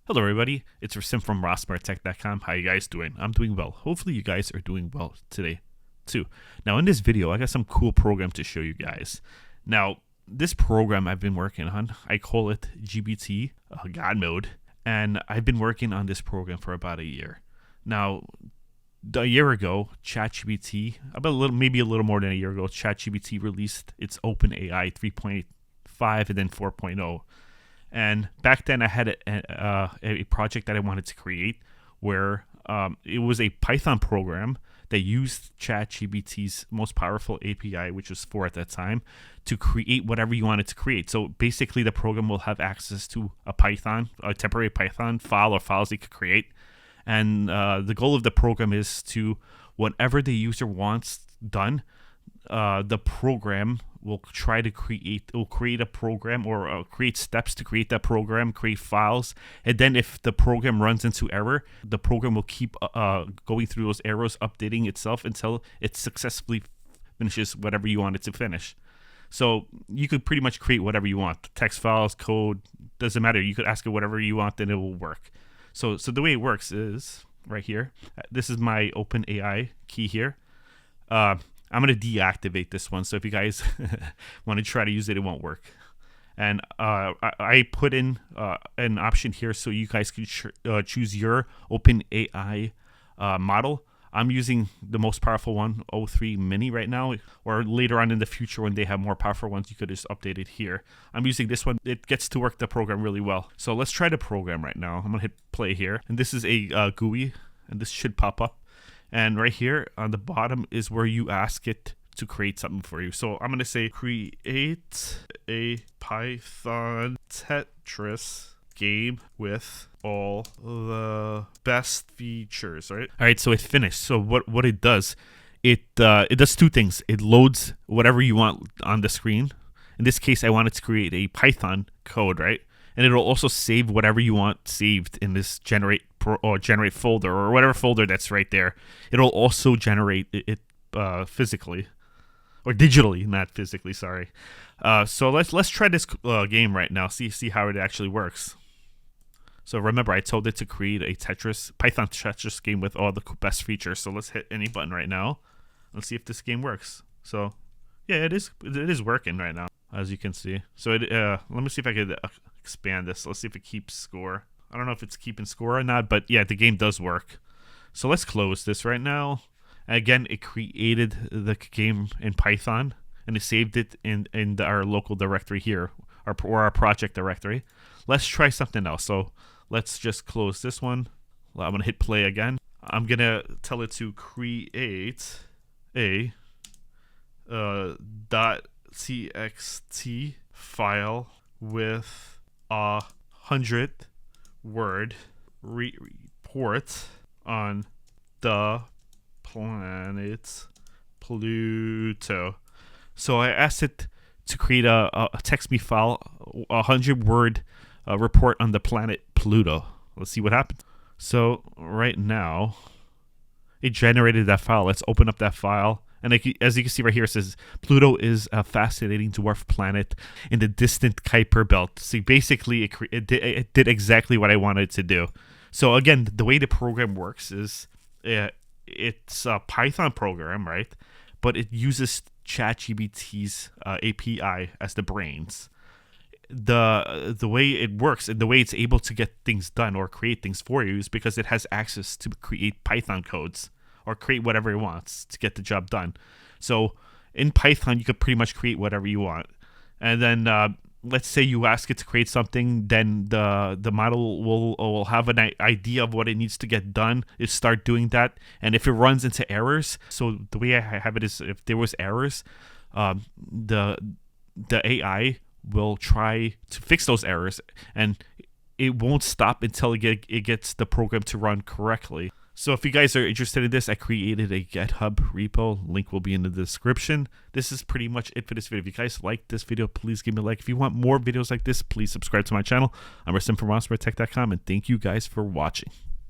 Hello everybody, it's Rasim from RasmurTech.com. How you guys doing? I'm doing well. Hopefully you guys are doing well today too. Now in this video, I got some cool program to show you guys. Now, this program I've been working on, I call it GPT Godmode, and I've been working on this program for about a year. Now, a year ago, ChatGPT, maybe a little more than a year ago, ChatGPT released its OpenAI 3.5 and then 4.0. And back then I had a project that I wanted to create where it was a Python program that used ChatGPT's most powerful API, which was 4 at that time, to create whatever you wanted to create. So basically the program will have access to a temporary Python file or files you could create. And the goal of the program is to, whatever the user wants done, the program will create a program or create steps to create that program, create files, and then if the program runs into error, the program will keep going through those errors, updating itself until it successfully finishes whatever you want it to finish. So you could pretty much create whatever you want, text files, code, doesn't matter. You could ask it whatever you want, and it will work. So the way it works is right here. This is my OpenAI key here. I'm going to deactivate this one, so if you guys want to try to use it, it won't work. And I put in an option here so you guys can choose your OpenAI model. I'm using the most powerful one, O3 Mini right now, or later on in the future when they have more powerful ones, you could just update it here. I'm using this one. It gets to work the program really well. So let's try the program right now. I'm going to hit play here, and this is a GUI, and this should pop up. And right here on the bottom is where you ask it to create something for you. So I'm going to say create a Python Tetris game with all the best features, right? All right, so it finished. So what it does, it does two things. It loads whatever you want on the screen. In this case, I wanted to create a Python code, right? And it'll also save whatever you want saved in this generate folder or whatever folder that's right there. It'll also generate it physically or digitally, not physically. Sorry. So let's try this game right now. See how it actually works. So remember, I told it to create a Python Tetris game with all the best features. So let's hit any button right now. Let's see if this game works. So yeah, it is working right now, as you can see. So let me see if I could expand this. Let's see if it keeps score. I don't know if it's keeping score or not, but yeah, the game does work. So let's close this right now. Again, it created the game in Python, and it saved it in our local directory here, or our project directory. Let's try something else. So let's just close this one. I'm going to hit play again. I'm going to tell it to create a .txt file with 100-word report on the planet Pluto. So I asked it to create a text me file, 100-word report on the planet Pluto. Let's see what happens. So right now, it generated that file. Let's open up that file. And as you can see right here, it says, Pluto is a fascinating dwarf planet in the distant Kuiper belt. See, basically, it did exactly what I wanted it to do. So again, the way the program works is it's a Python program, right? But it uses ChatGPT's API as the brains. The way it works and the way it's able to get things done or create things for you is because it has access to create Python codes or create whatever it wants to get the job done. So in Python, you could pretty much create whatever you want. And then let's say you ask it to create something, then the model will have an idea of what it needs to get done. It start doing that. And if it runs into errors, so the way I have it is if there was errors, the AI will try to fix those errors, and it won't stop until it gets the program to run correctly. So if you guys are interested in this, I created a GitHub repo. Link will be in the description. This is pretty much it for this video. If you guys like this video, please give me a like. If you want more videos like this, please subscribe to my channel. I'm Rasim from RasmurTech.com, and thank you guys for watching.